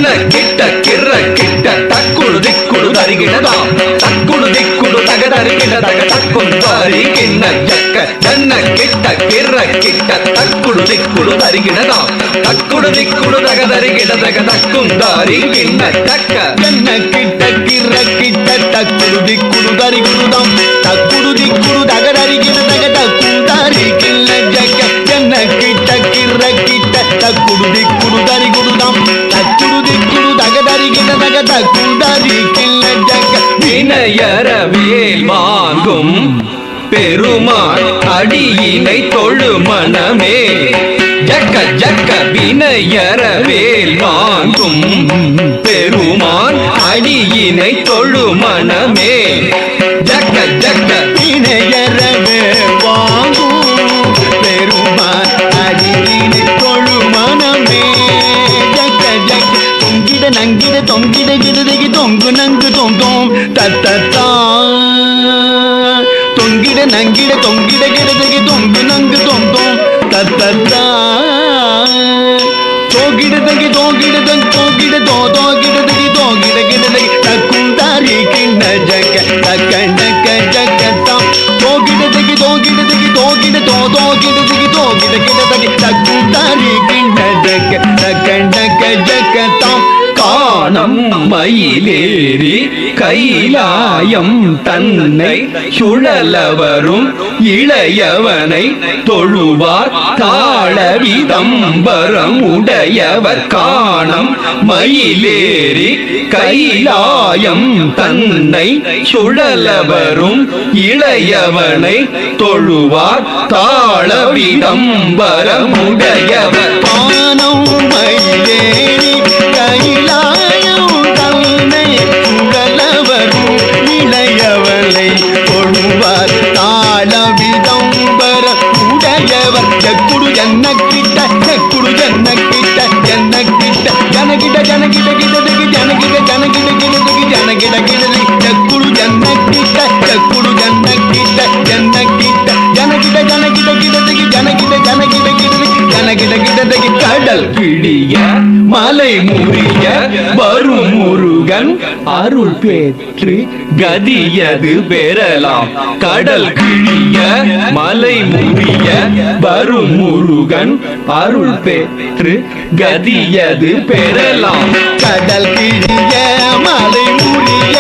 ஜன்ன கிட்ட கிற கிட்ட தக்குடு திக்குடு தருகிடதாம் தக்குடு திக்குடு தகதருகிட தக தக்குந்தாரி கிண்ண ஜக்க ஜன்ன கிட்ட கிற கிட்ட தக்குடு திக்குடு தருகிடதாம் தக்குடு திக்குடு தகதருகிட தக தக்குந்தாரி கிண்ண ஜக்க ஜன்ன கிட்ட கிற கிட்ட தக்குடு திக்குடு தருகிடதாம் தக்குடு திக்குடு தகதருகிட தக தக்குந்தாரி கிண்ண ஜக்க ஜன்ன கிட்ட கிற கிட்ட தக்குடு திக்குடு தருகிடதாம் தக்குடு திக்குடு தகதருகிட தக தக்குந்தாரி கிண்ண ஜக்க வினையற வேல் வாங்கும் பெருமான் அடியினை தொழு மனமே ஜக்க ஜக்க வினையற வேல் வாங்கும் பெருமான் அடியினை தொழு மனமே ஜக்க ஜக்க வினையற வேல் வாங்கும் பெருமான் அடியினை தொழு மனமே ஜக்க ஜக்க தொங்கிட நங்கிட தொங்கிட கிடதகி தொங்கு நங்கு தொந்தோம் தத்தத்தா தொங்கிட நங்கிட தொங்கிட கிடதகி தொங்கு நங்கு தொந்தோம் தத்தத்தா தோகிடதகி தோகிடதங் தோகிட தோகிடதகி தோகிட கிடதகி தக்குந்தாரி கிண்ண ஜக்க தக்கண்டக்க ஜக்கத்தாம் தோகிடதகி தோகிடதகி தோகிட தோகிடதகி தோகிட கிடதகி தக்குந்தாரி கிண்ண ஜக்க தக்கண்டக்க ஜக்கத்தாம் காணம் மயிலேறி கைலாயம் தன்னை சுழலவரும் இளையவனை தொழுவார் தாழ விதம்பரம் உடையவர் காணம் மயிலேறி கைலாயம் தன்னை சுழலவரும் இளையவனை தொழுவார் தாழ விதம்பரம் உடையவர் காணம் மயிலேறி கைலாயம் தன்னை சுழலவரும் இளையவனை தொழுவார் தாழ விதம்பர உடையவர் ஜக்குடு ஜன்ன கிட்ட ஜக்குடு ஜன்ன கிட்ட ஜன்ன கிட்ட ஜனகிட ஜனகிட கிடதகி ஜனகிட ஜனகிட கிடதகி ஜனகிட கிடதகி ஜக்குடு ஜன்ன கிட்ட ஜக்குடு ஜன்ன கிட்ட ஜன்ன கிட்ட ஜனகிட ஜனகிட கிடதகி ஜனகிட ஜனகிட கிடதகி ஜனகிட கிடதகி கடல் கிழிய மலை முறிய வரும் முருகன் அருள் பெற்று கதியது பெறலாம் கடல் கிழிய மலை முறிய வரும் முருகன் அருள் பெற்று கதியது பெறலாம் கடல் கிழிய மலை முறிய